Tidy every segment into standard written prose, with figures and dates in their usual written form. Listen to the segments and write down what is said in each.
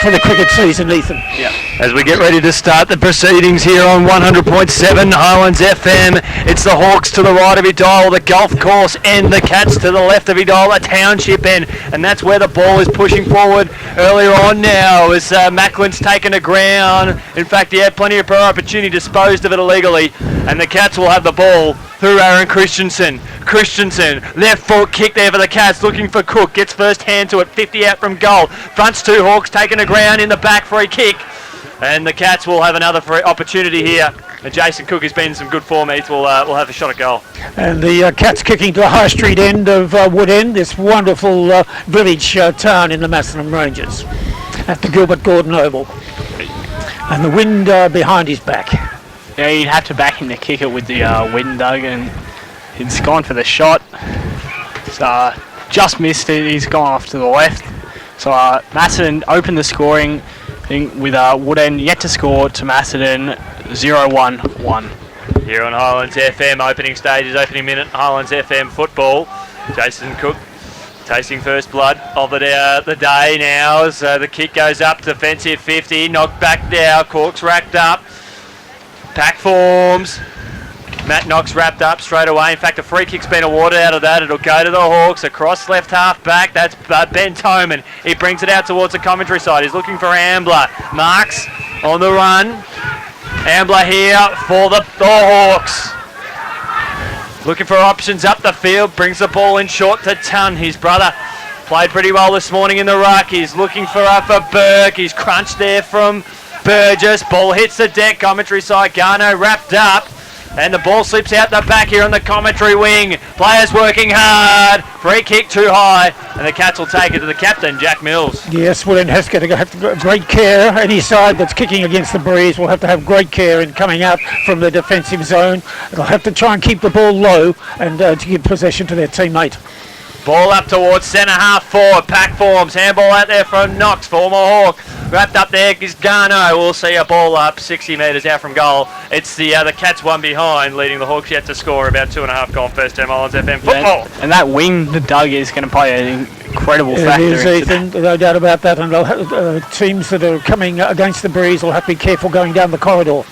for the cricket season, Ethan. Yeah. As we get ready to start the proceedings here on 100.7 Highlands FM, it's the Hawks to the right of your dial, the golf course end, the Cats to the left of your dial, the township end, and that's where the ball is pushing forward earlier on now as Macklin's taken the ground. In fact, he had plenty of opportunity, disposed of it illegally, and the Cats will have the ball through Aaron Christensen. Christensen, left foot kick there for the Cats, looking for Cook, gets first hand to it, 50 out from goal. Fronts two, Hawks taking the ground in the back for a kick, and the Cats will have another free opportunity here. And Jason Cook has been in some good form. Heath will have a shot at goal. And the Cats kicking to the High Street end of Woodend, this wonderful village town in the Macedon Ranges, at the Gilbert Gordon Oval. And the wind behind his back. Yeah, he'd have to back him to kick it with the wind, Doug, and he's gone for the shot. So just missed it. He's gone off to the left. So Macedon opened the scoring thing with Woodend yet to score to Macedon 0-1-1. Here on Highlands FM, opening stages, opening minute, Highlands FM football. Jason Cook tasting first blood of the day now as the kick goes up, defensive 50, knocked back now, Cork's racked up. Pack forms. Matt Knox wrapped up straight away. In fact, a free kick's been awarded out of that. It'll go to the Hawks across left half back. That's Ben Toman. He brings it out towards the commentary side. He's looking for Ambler. Marks on the run. Ambler here for the Hawks. Looking for options up the field. Brings the ball in short to Tun. His brother played pretty well this morning in the ruck. He's looking for Burke. He's crunched there from Burgess. Ball hits the deck. Commentary side. Garno wrapped up. And the ball slips out the back here on the commentary wing. Players working hard. Free kick too high. And the Cats will take it to the captain, Jack Mills. Yes, Woodend-Hesket have to have great care. Any side that's kicking against the breeze will have to have great care in coming out from the defensive zone. They'll have to try and keep the ball low and to give possession to their teammate. Ball up towards centre half forward. Pack forms. Handball out there from Knox. Former Hawk. Wrapped up there is Garno. We'll see a ball up 60 metres out from goal. It's the Cats one behind, leading the Hawks yet to score about 2.5 gone first term Highlands FM football. And that wing, the Doug, is going to play an incredible factor. It is, Ethan, no doubt about that. And they'll have, teams that are coming against the breeze will have to be careful going down the corridor.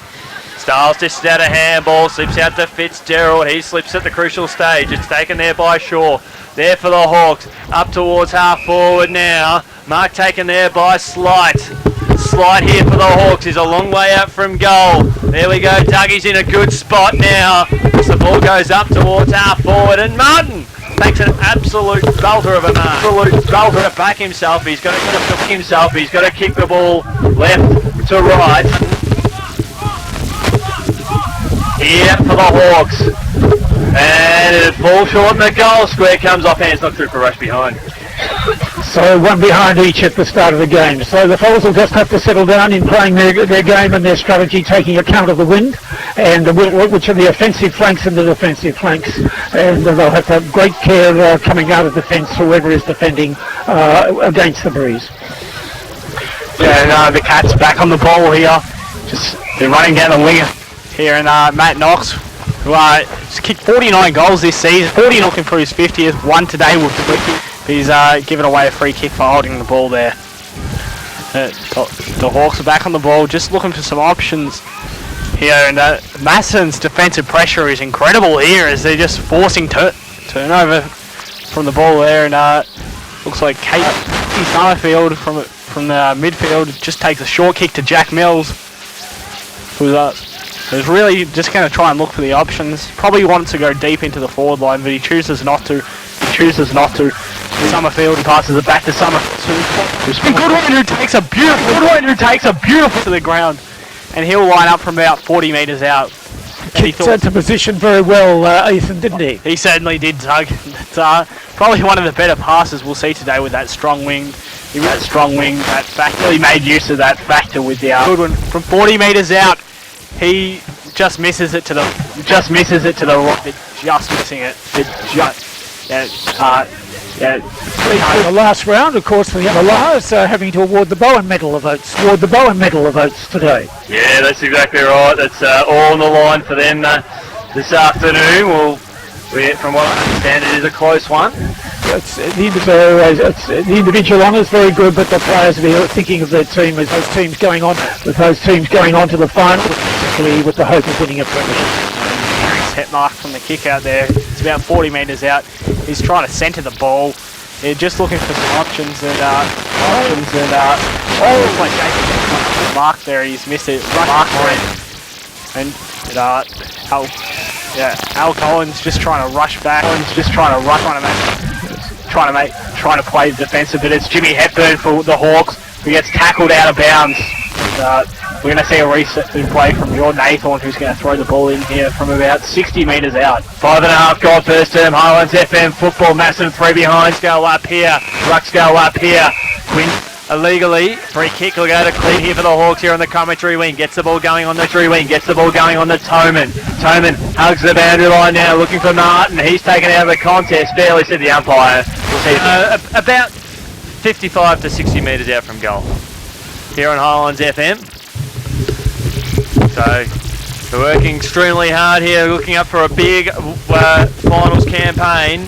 Styles dishes out a handball, slips out to Fitzgerald. He slips at the crucial stage. It's taken there by Shaw. There for the Hawks. Up towards half forward now. Mark taken there by Slight. Slight here for the Hawks. He's a long way out from goal. There we go. Dougie's in a good spot now. As the ball goes up towards half forward. And Martin takes an absolute belter of a mark. Absolute belter to back himself. He's got to pick himself. He's got to kick the ball left to right. Here for the Hawks. And it falls short and the goal square comes off hands, not through for rush behind. So one behind each at the start of the game. So the fellas will just have to settle down in playing their game and their strategy, taking account of the wind and which are the offensive flanks and the defensive flanks. And they'll have to have great care coming out of defence, whoever is defending against the breeze. Yeah, and the Cats back on the ball here. They're running down the wing here, and Matt Knox, who has kicked 49 goals this season, 40 looking for his 50th, one today with the free kick. He's given away a free kick for holding the ball there. The Hawks are back on the ball, just looking for some options here, and Macedon's defensive pressure is incredible here as they're just forcing turnover from the ball there, and looks like Katie Summerfield from the midfield just takes a short kick to Jack Mills, who's really just going to try and look for the options. Probably wants to go deep into the forward line, but he chooses not to. Summerfield passes it back to Summerfield. Goodwin who takes a beautiful to the ground, and he'll line up from about 40 metres out. Kicked into position very well, Ethan, didn't he? He certainly did, Doug. It's probably one of the better passes we'll see today with that strong wing. That factor. Really made use of that factor with the Goodwin from 40 metres out. He just misses it to the right. Just missing it. The last round, of course, for the Otherlars, having to award the Bowen Medal of Votes. Today. Yeah, that's exactly right. That's all on the line for them this afternoon. From what I understand, it is a close one. the individual honour is very good, but the players are thinking of their team as those teams going on to the final, particularly with the hope of winning a premiership. Set mark from the kick out there. It's about 40 metres out. He's trying to centre the ball. They're just looking for some options and looks like Jason mark there. He's missed it. Al Collins just trying to rush back. Trying to play defensive, but it's Jimmy Hepburn for the Hawks who gets tackled out of bounds. We're going to see a reset in play from Jordan Athorn, who's going to throw the ball in here from about 60 metres out. 5.5 gone first term. Highlands FM football. Macedon 3 behind. Go up here. Rucks go up here. Quinn illegally. Free kick will go to Quinn here for the Hawks here on the commentary wing. Gets the ball going on the Toman. Toman hugs the boundary line now, looking for Martin. He's taken out of the contest. Barely said the umpire. About 55 to 60 metres out from goal. Here on Highlands FM. So we're working extremely hard here, looking up for a big finals campaign.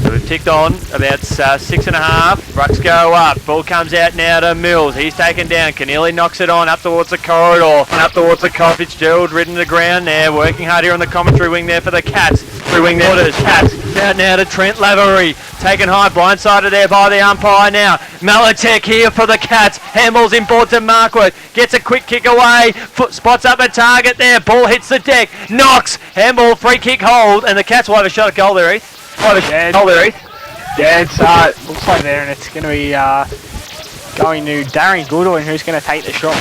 So we've ticked on about 6.5. Rucks go up. Ball comes out now to Mills. He's taken down. Keneally knocks it on up towards the corridor. Fitzgerald ridden the ground there. Working hard here on the commentary wing there for the Cats. Cats out now to Trent Lavery. Taken high, blindsided there by the umpire now. Malatek here for the Cats. Handball's inboard to Markworth. Gets a quick kick away. Spots up a target there. Ball hits the deck. Knocks. Handball, free kick hold. And the Cats will have a shot at goal there, Heath. Yeah, it's looks like there, and it's going to be going to Darren Goodwin, who's going to take the shot.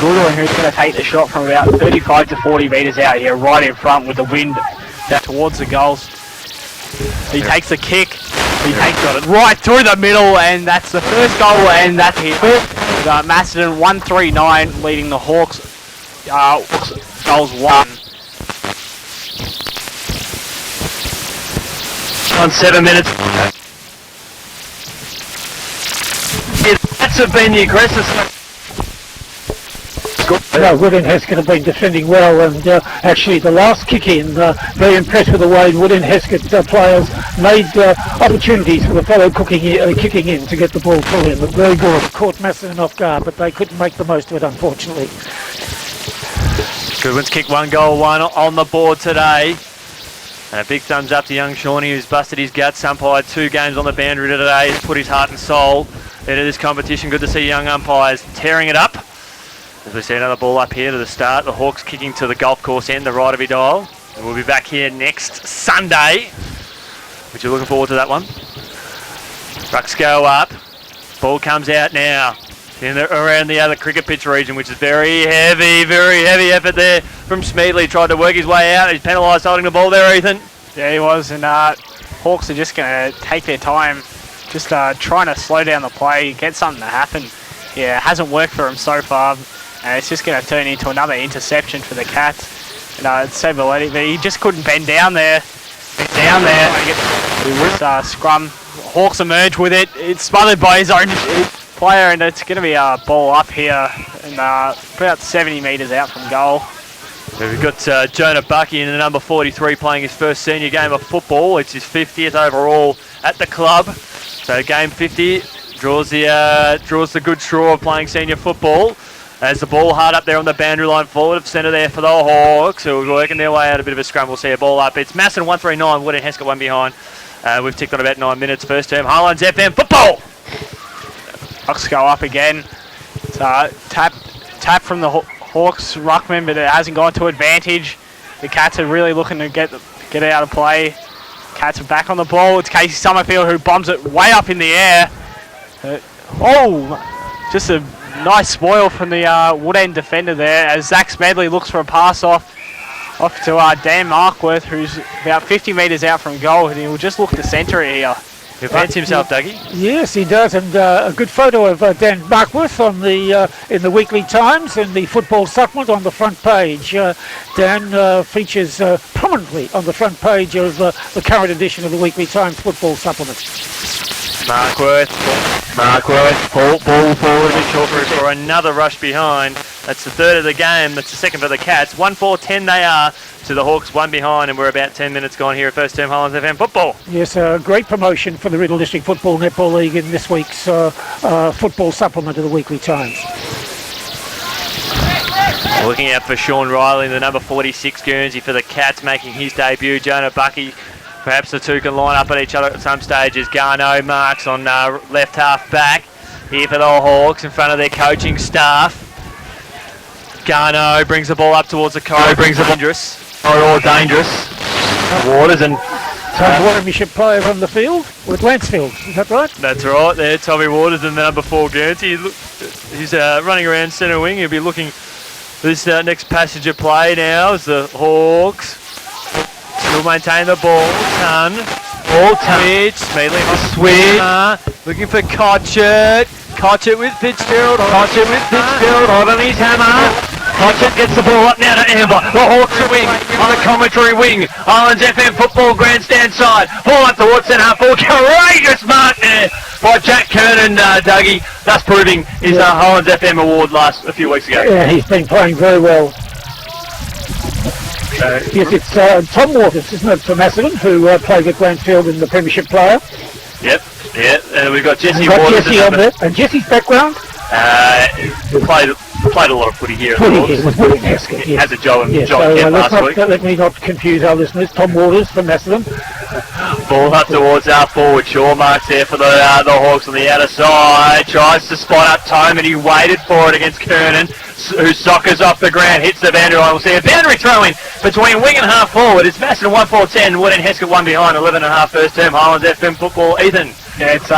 From about 35 to 40 metres out here, right in front with the wind towards the goals. He takes the kick. He got it right through the middle, and that's the first goal, and that's it. Macedon 139 leading the Hawks. Goals 1. On 7 minutes. That's have been the aggressors. Woodend-Hesket have been defending well, and actually the last kick-in, very impressed with the way Woodend-Hesket players made opportunities for the fellow kicking in to get the ball full in. But very good, caught Macedon off guard, but they couldn't make the most of it, unfortunately. Goodwin's kicked 1 goal, 1 on the board today. And a big thumbs up to young Shawnee, who's busted his guts. Umpired 2 games on the boundary today. He's put his heart and soul into this competition. Good to see young umpires tearing it up. As we see another ball up here to the start. The Hawks kicking to the golf course end, the right of your dial. And we'll be back here next Sunday, which you're looking forward to that one. Rucks go up. Ball comes out now. Around the other cricket pitch region, which is very heavy effort there from Smeedley. Tried to work his way out. He's penalised holding the ball there, Ethan. Yeah, he was, and Hawks are just going to take their time, just trying to slow down the play, get something to happen. Yeah, it hasn't worked for him so far, and it's just going to turn into another interception for the Cats. And it's Sabaletti, but he just couldn't bend down there. Scrum. Hawks emerge with it. It's smothered by his own player, and it's going to be a ball up here and about 70 metres out from goal. So we've got Jonah Bucky in the number 43 playing his first senior game of football. It's his 50th overall at the club. So game 50 draws the good straw of playing senior football. As the ball hard up there on the boundary line, forward of centre there for the Hawks, who are working their way out, a bit of a scrum. We'll see a ball up. It's Macedon 139, Woodend-Hesket 1 behind. We've ticked on about 9 minutes first term. Highlands FM football! Hawks go up again. It's tap from the Hawks ruckman, but it hasn't gone to advantage. The Cats are really looking to get it out of play. Cats are back on the ball. It's Casey Summerfield who bombs it way up in the air. Just a nice spoil from the Woodend defender there as Zach Smedley looks for a pass off to Dan Markworth, who's about 50 metres out from goal, and he'll just look to centre it here. He fancies himself, Dougie. Yes, he does, and a good photo of Dan Markworth on in the Weekly Times in the football supplement on the front page. Dan features prominently on the front page of the current edition of the Weekly Times football supplement. Markworth, ball forward a bit short for another rush behind. That's the third of the game. That's the second for the Cats. 1-4-10 they are to the Hawks, one behind, and we're about 10 minutes gone here at First Term Highlands FM football. Yes, a great promotion for the Riddle District Football Netball League in this week's football supplement of the Weekly Times. Looking out for Sean Riley, the number 46 Guernsey for the Cats, making his debut. Jonah Bucky, perhaps the two can line up at each other at some stages. Garneau marks on left half back here for the Hawks in front of their coaching staff. Garneau brings the ball up towards the corridor. Dangerous. Waters and Premiership player from the field with Lansfield, is that right? that's right there. Tommy Waters and the number 4 Guernsey. He's running around centre wing. He'll be looking this next passage of play now as the Hawks still maintain the ball. Switch. Looking for Cotchett. Cotchett with Fitzgerald. On his hammer. Cotchett gets the ball up now to Amber. The Hawks are wing on the commentary wing. Highlands FM football grandstand side. Ball up towards centre half forward. Courageous mark there by Jack Kernan, Dougie. Thus proving his Highlands FM award a few weeks ago. Yeah, he's been playing very well. Yes, it's Tom Waters, isn't it, for Macedon, who played with Lansfield in the Premiership player. Yep. We've got Jesse Got Waters. Jesse on there. And Jesse's background? Played a lot of footy here. With Woodend-Hesket, yes. Has a job in Yes, Kent last week. let me not confuse our listeners. Tom Waters from Macedon. Ball up towards our forward. Shaw marks there for the Hawks on the outer side. Tries to spot up Tome and he waited for it against Kernan, who soccers off the ground, hits the boundary line. We'll see a boundary throw-in between wing and half forward. It's Macedon 1-4-10, Woodend-Hesket one behind, 11.5 first term Highlands FM football. Ethan. Yeah, it's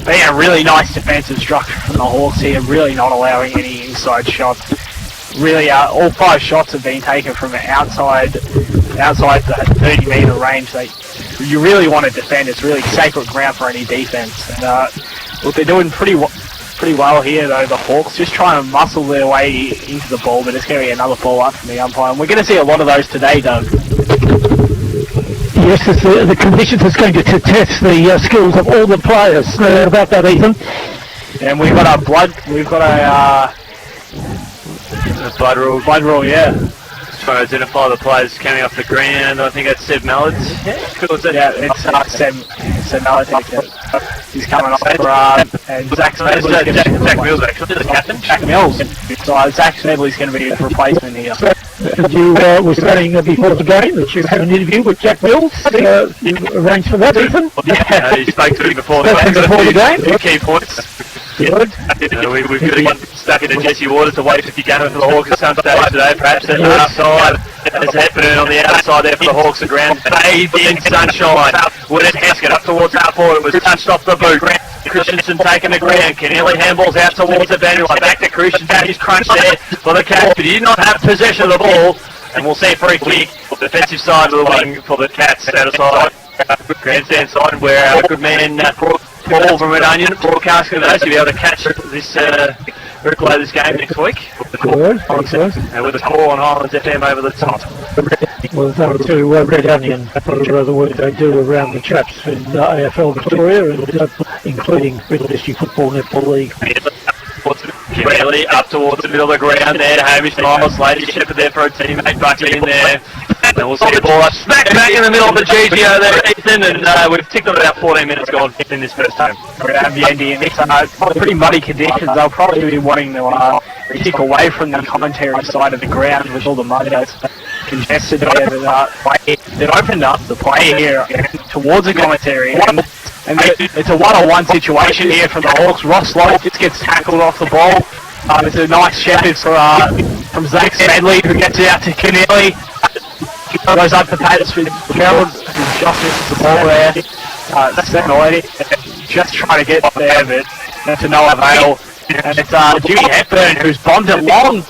been a really nice defensive structure from the Hawks here, really not allowing any inside shots. Really, all 5 shots have been taken from outside the 30-metre range. You really want to defend. It's really sacred ground for any defence. And look, they're doing pretty well here, though. The Hawks just trying to muscle their way into the ball, but it's going to be another ball up from the umpire. And we're going to see a lot of those today, Doug. Yes, it's the conditions is going to test the skills of all the players. About that, Ethan. And we've got a blood rule, yeah. Trying to identify the players coming off the ground. I think that's Seb Mallards. Yeah, it's Seb Mallards. He's coming off and Zach Smedley's going to be Jack Mills, actually, the captain. Jack Mills. So Zach Smedley's going to be his replacement here. And you were saying before the game that you had an interview with Jack Mills. You arranged for that, Ethan? Yeah, he spoke to me before the game. Two key points. Good. We've got to get stuck into Jesse Waters to wait 50 games for the Hawks at some stage today, perhaps at half side. There's Hepburn on the outside there for the Hawks. The ground bathed in sunshine. Woodend-Hesket up towards half forward. It was touched off the boot. Christensen taking the ground. Keneally handballs out towards the boundary line. Back to Christensen. He's crunched there for the Cats, but he did not have possession of the ball. And we'll see a free kick. Defensive side of the wing for the Cats. Out of side. Grandstand side where our good man Paul from Red Onion broadcasting those. You'll be able to catch this replay this game next week. Good. Excellent. And with a call on Highlands FM over the top. Well done to Red Onion for the work they do around the chaps in AFL Victoria, and including Riddle District Football Netball League. Really up towards the middle of the ground there. Hamish Miles, Lady Shepherd there for a teammate. Bucky in there. And we'll see the ball up smack back in the middle of the GGO there, Ethan. And we've ticked on about 14 minutes gone in this first time. Around the ND, it's pretty muddy conditions. They'll probably be wanting to kick away from the commentary side of the ground with all the mud that's congested there. They've opened up the play here towards the commentary. And it's a one-on-one situation here for the Hawks. Ross Lowe just gets tackled off the ball. It's a nice shepherd from Zach Smedley, who gets it out to Keneally. Goes up to Pattis Fitzgerald, who just misses the ball there. Smedley just trying to get there, but to no avail. And it's Jimmy Hepburn, who's bombed it long.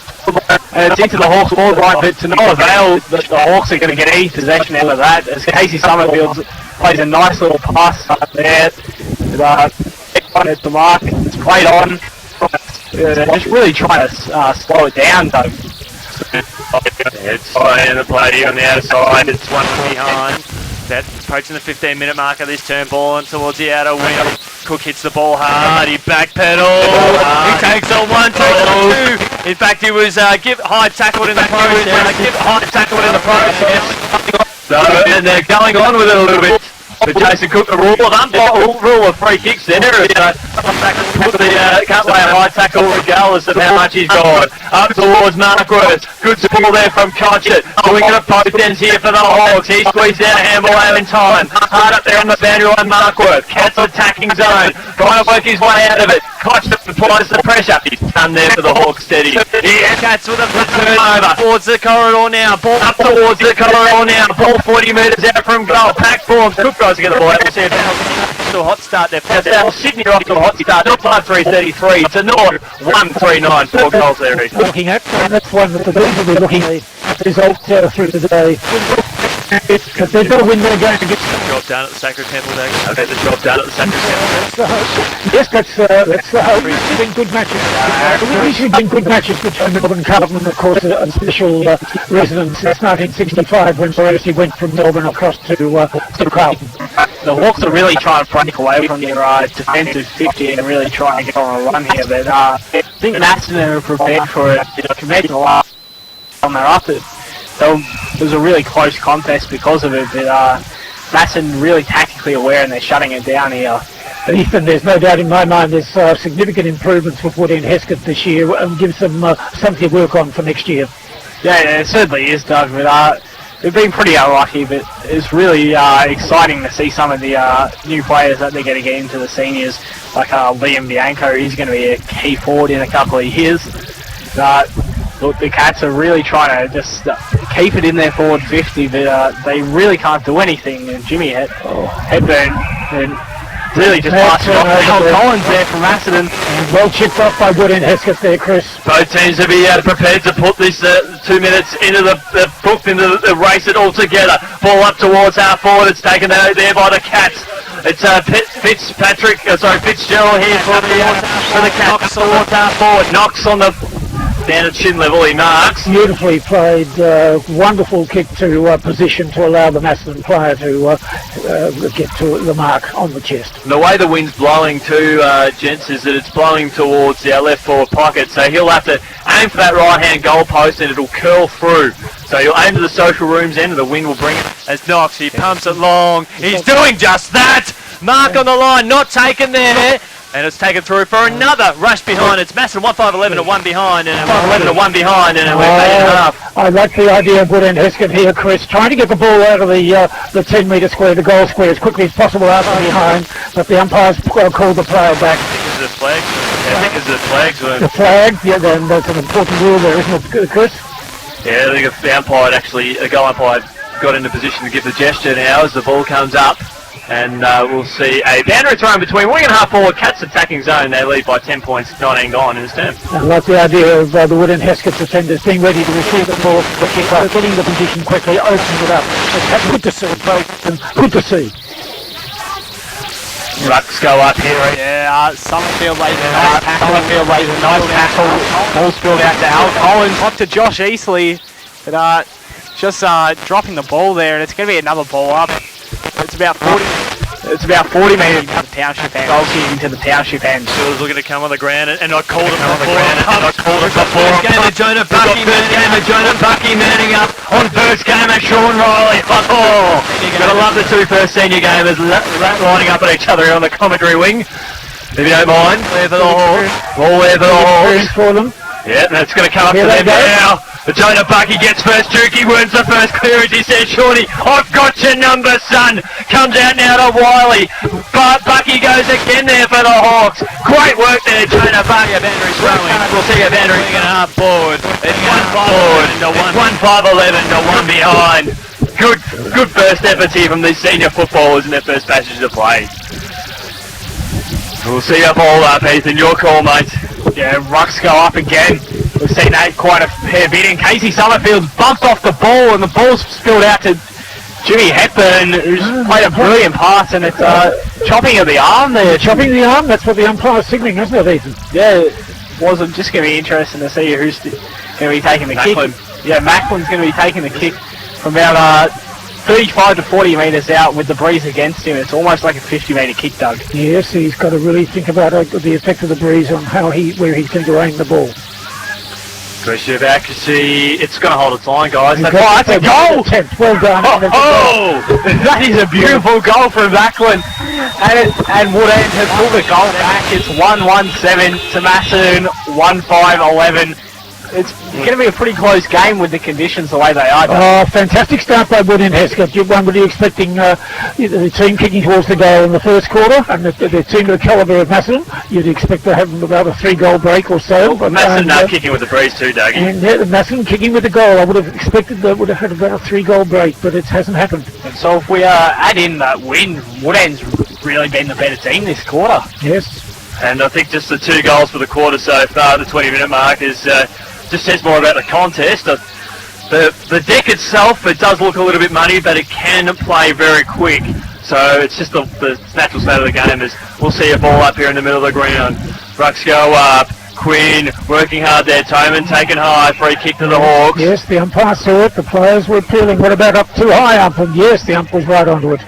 And it's into the Hawks ball right, but to no avail. The Hawks are going to get any possession out of that, as Casey Summerfield plays a nice little pass up there. At the mark, it's played on. Just really trying to slow it down, though. It's playing the play here on the outside. It's one behind. That approaching the 15-minute mark of this turn, ball and towards the outer wing. Cook hits the ball hard. He backpedals. He takes a 1, takes a 2. In fact, he was high tackled in the process. So, and they're going on with it a little bit. But Jason Cook, the rule of free kicks there. Can't lay a high tackle regardless of how much he's gone. Up towards Marquardt. Good support there from Cotchett. Doing it at post ends here for the Hawks. He squeezed down a handball out in time. Hard up there on the boundary line, Marquardt. Cats attacking zone. Trying to work his way out of it. Cotchett applies the pressure. He's done there for the Hawks steady. Cats with a turnover. Towards the corridor now. Ball up towards the corridor now. Ball 40 metres out from goal. Pack forms. Cook tries to get the ball out. We'll see if to a hot start there. Sydney off to a hot start. Not 5-3-33. To North 1-3-9. 4 goals there. Looking at, and that's one that the Bees will be looking at the result through today. Because they've got to win their game against drop down at the Sacred Temple there. Okay, the drop down at the Sacred Temple. Yes, that's the hope. It's been good matches. It's usually been good matches between Melbourne and Carlton, of course, a special residence since 1965 when Barossi went from Melbourne across to Carlton. The Hawks are really trying to break away from their defensive 50 and really trying to get on a run here, but I think Macedon are prepared for it. Compared to the last time they're up it. So it was a really close contest because of it, but Macedon really tactically aware and they're shutting it down here. Ethan, there's no doubt in my mind there's significant improvements with Woodend-Hesket this year and gives them something to work on for next year. Yeah, it certainly is, Doug, but they've been pretty unlucky, but it's really exciting to see some of the new players that they're going to get into the seniors, like Liam Bianco. He's going to be a key forward in a couple of years. Look, the Cats are really trying to just keep it in their forward 50, but they really can't do anything. And Jimmy Hepburn really just passed it off. Collins there from Macedon. Well chipped off by Woodend-Hesket there, Chris. Both teams will be prepared to put this 2 minutes into the book, into the race it all together. Ball up towards half forward. It's taken out there by the Cats. It's Fitzgerald here for the Cats towards half forward. Knocks on the down at shin level, he marks. Beautifully played, wonderful kick to position to allow the Macedon player to get to the mark on the chest. And the way the wind's blowing too, gents, is that it's blowing towards our left forward pocket, so he'll have to aim for that right hand goal post and it'll curl through. So he'll aim to the social rooms end and the wind will bring it. As Knox, he pumps it long, he's doing just that! Mark on the line, not taken there. And it's taken through for another rush behind. It's Macedon 1-5-11 to 1 behind, and 1-11 to 1 behind, and we're 8.5. I like the idea of Woodend-Hesket here, Chris, trying to get the ball out of the 10 metre square, the goal square, as quickly as possible out from behind, but the umpires called the player back. I think it's the flag. I think it's the flag. The flag, yeah, then that's an important rule there, isn't it, Chris? Yeah, I think the umpire actually, a goal umpire got into position to give the gesture now as the ball comes up. And we'll see a boundary throw in between wing and half forward. Cats attacking zone. They lead by 10 points. 19 gone in this term. I like the idea of the Woodend-Hesket defenders being ready to receive the ball, getting the position quickly, opening it up. That's good to see, good to see. Rucks go up here. Yeah, Summerfield lays a nice tackle. Ball spilled out to Al Collins, up to Josh Easley. But just dropping the ball there, and it's going to be another ball up. It's about 40 metres to the township end. Goal kick into the township end. Steelers looking to come on the ground, and I called him before. First game of Jonah Bucky manning up on first game of Sean Riley. Oh, gotta love the two first senior gamers lining up at each other on the commentary wing. If you don't mind, there for the Hawks. Ball there for the Hawks. For them. Yeah, that's going to come up to them now. But Jonah Bucky gets first. Dookie wins the first clearance. He says, Shorty, I've got your number, son. Comes out now to Wiley. But Bucky goes again there for the Hawks. Great work there, Jonah Bucky. We'll see a boundary. Half forward. It's 1-5-11 to 1 behind. Good first efforts here from these senior footballers in their first passage of play. We'll see you all up, Ethan. Your call, mate. Yeah, rucks go up again. We've seen that quite a fair bit. And Casey Summerfield's bumped off the ball, and the ball's spilled out to Jimmy Hepburn, who's played a brilliant pass, and it's chopping of the arm there. Chopping the arm, that's what the umpire's signalling, isn't it, Ethan? Yeah, it wasn't just going to be interesting to see who's going to be taking the kick. Yeah, Macklin's going to be taking the kick from about 35 to 40 metres out with the breeze against him. It's almost like a 50-metre kick, Doug. Yes, he's got to really think about the effect of the breeze on where he's going to aim the ball. Question of accuracy. It's going to hold its line, guys. That's a goal! Well done. Oh, that is a beautiful goal from Backlund. And Woodend has pulled the goal back. It's 1-1-7 to Macedon, 1-5-11. It's going to be a pretty close game with the conditions the way they are. Oh, fantastic start by Woodend-Hesket. One would be expecting the team kicking towards the goal in the first quarter, and the team of the calibre of Macedon, you'd expect to have about a 3-goal break or so. But Macedon kicking with the breeze too, Dougie. And Macedon kicking with the goal. I would have expected that would have had about a 3-goal break, but it hasn't happened. And so if we add in that win, Woodend's really been the better team this quarter. Yes. And I think just the 2 goals for the quarter so far, the 20-minute mark, is just says more about the contest. The deck itself, it does look a little bit muddy, but it can play very quick. So it's just the natural state of the game is we'll see a ball up here in the middle of the ground. Rucks go up. Quinn working hard there. Toman taken high. Free kick to the Hawks. Yes, the umpire saw it. The players were appealing. What about up too high ump? And yes, the ump was right onto it.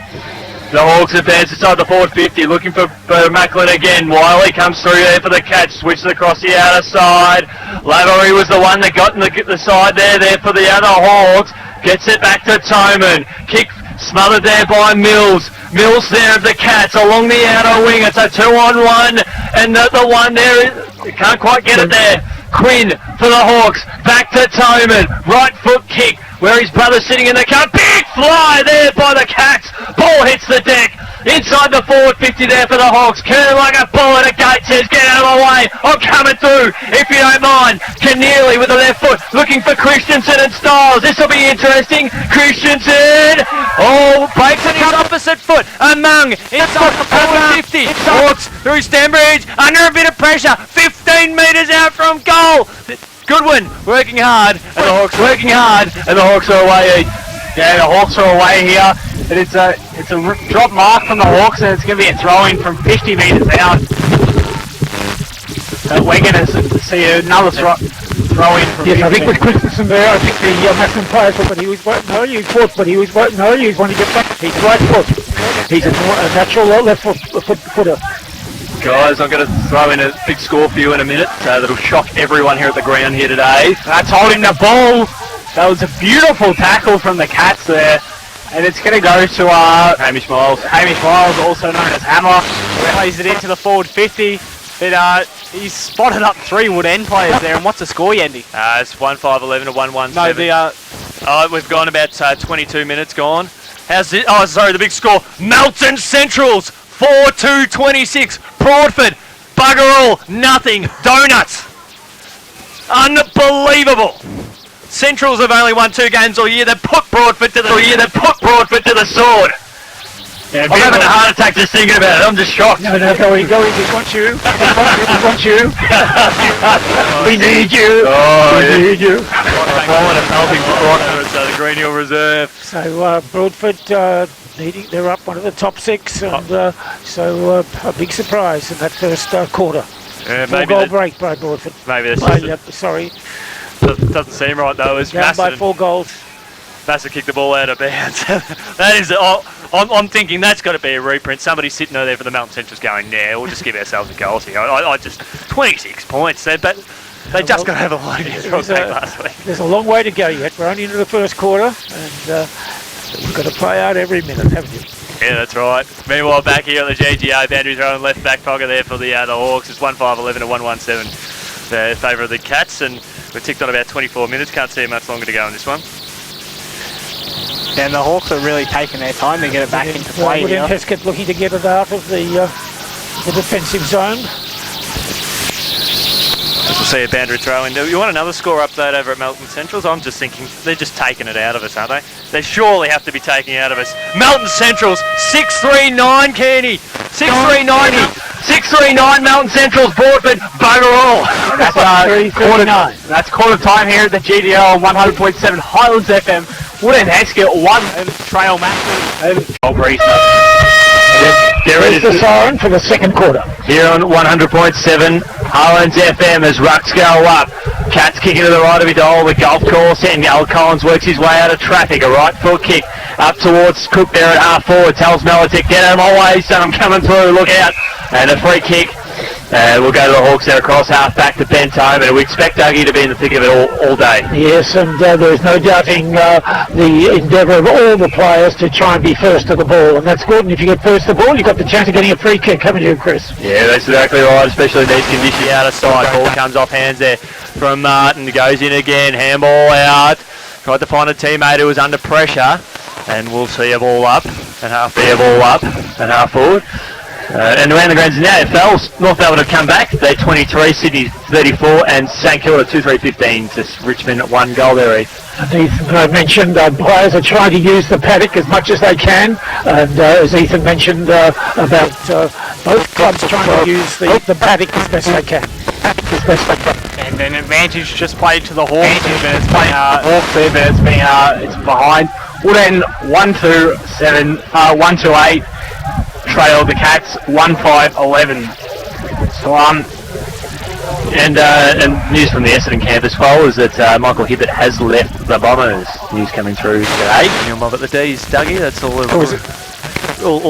The Hawks advance inside the forward 50, looking for Macklin again. Wiley comes through there for the catch, switches across the outer side. Lavery was the one that got in the side there for the other Hawks. Gets it back to Toman. Kick smothered there by Mills. Mills there of the Cats along the outer wing. It's a 2-on-1, and the one there, can't quite get it there. Quinn for the Hawks, back to Toman, right foot kick, where his brother's sitting in the car. Big fly there by the Cats. Ball hits the deck. Inside the forward 50 there for the Hawks. Curling like a bullet. A gate says, get out of the way. I'm coming through, if you don't mind. Keneally with the left foot, looking for Christensen and Styles. This will be interesting. Christensen. Oh, breaks on his opposite foot. Among inside the forward 50. Hawks through Stanbridge, under a bit of pressure. 15 metres out from goal. Goodwin working hard, and the Hawks working hard, and the Hawks are away. Yeah, the Hawks are away here. But it's a drop mark from the Hawks, and it's going to be a throw-in from 50 metres out. We're going to see another throw-in from 50 Yes, I think with Christensen there, I think the Macedon players thought, but he was right. No, you fought, but he was right. No, he was wanting to get back. He's right foot. He's a natural left footer. Guys, I'm going to throw in a big score for you in a minute that'll shock everyone here at the ground here today. That's holding the ball. That was a beautiful tackle from the Cats there. And it's going to go to Hamish Miles. Hamish Miles, also known as Hammer. Plays it into the forward 50. But he's spotted up 3 Woodend players there. And what's the score, Yendi? It's 1-5-11 to 1-1-7. No, we've gone about 22 minutes gone. How's it? Oh, sorry, the big score. Melton Centrals 4-2-26. Broadford, bugger all, nothing. Donuts. Unbelievable. Centrals have only won 2 games all year. They put Broadford to the sword. Yeah, I'm having a heart attack just thinking about it. I'm just shocked. No, go easy. We want you. We want you. We need you. We need you. The Green Hill Reserve. So Broadford they're up one of the top 6, and so a big surprise in that first quarter. Yeah, 4-goal break by Broadford. Maybe that's sorry. Doesn't seem right though. As Down by 4 goals. Macedon kicked the ball out of bounds. That is. I'm thinking that's got to be a reprint. Somebody's sitting there for the Melton Centrals going, yeah, we'll just give ourselves a goal here. I just 26 points. They just got to have a lot of last week. There's a long way to go yet. We're only into the first quarter, and we've got to play out every minute, haven't you? Yeah, that's right. Meanwhile, back here on the GGO, Andrew throwing left back pocket there for the Hawks. It's 1-5-11 to 1-1-7 in favour of the Cats, and we're ticked on about 24 minutes. Can't see much longer to go in this one. Yeah, and the Hawks are really taking their time to get it back into play here. Woodend-Hesket looking to get it out of the defensive zone. We'll see a boundary throw in. You want another score update over at Melton Centrals? I'm just thinking they're just taking it out of us, aren't they? They surely have to be taking it out of us. Melton Centrals 6-3-9, Kearney. 6-3-90. 6-3-9 Melton Centrals, Broadford, bugger all. That's quarter time here at the GDL on 100.7 Highlands FM. Woodend-Hesket 1 and trail Macedon. There is the siren for the second quarter. Here on 100.7 Highlands FM as Rucks go up. Cats kicking to the right of his goal. The golf course and Collins works his way out of traffic. A right foot kick up towards Cook there at half forward. Tells Melitic, get out of my way, son, I'm coming through, look out. And a free kick We'll go to the Hawks there across half back to Ben Tome, and we expect Dougie to be in the thick of it all day. Yes, and there's no doubting the endeavour of all the players to try and be first to the ball, and that's good. And if you get first to the ball, you've got the chance of getting a free kick, haven't you, Chris? Yeah, that's exactly right, especially in these conditions. Out of sight, ball comes off hands there from Martin, goes in again, handball out, tried to find a teammate who was under pressure, and we'll see a ball up, and half forward. And around the grounds now, North Melbourne have come back. They're 23, Sydney 34, and St Kilda 2-3-15 to Richmond 1 goal there, Heath. Ethan mentioned players are trying to use the paddock as much as they can, and as Ethan mentioned about both clubs trying to use the paddock as best they can. And an advantage just played to the Hawks, but it's playing Hawks there, but it's behind. Woodend 1-2-8. Trail the Cats 1-5-11. So and news from the Essendon camp as well is that Michael Hibbert has left the Bombers. News coming through today. You'll mob at the D's, Dougie. That's all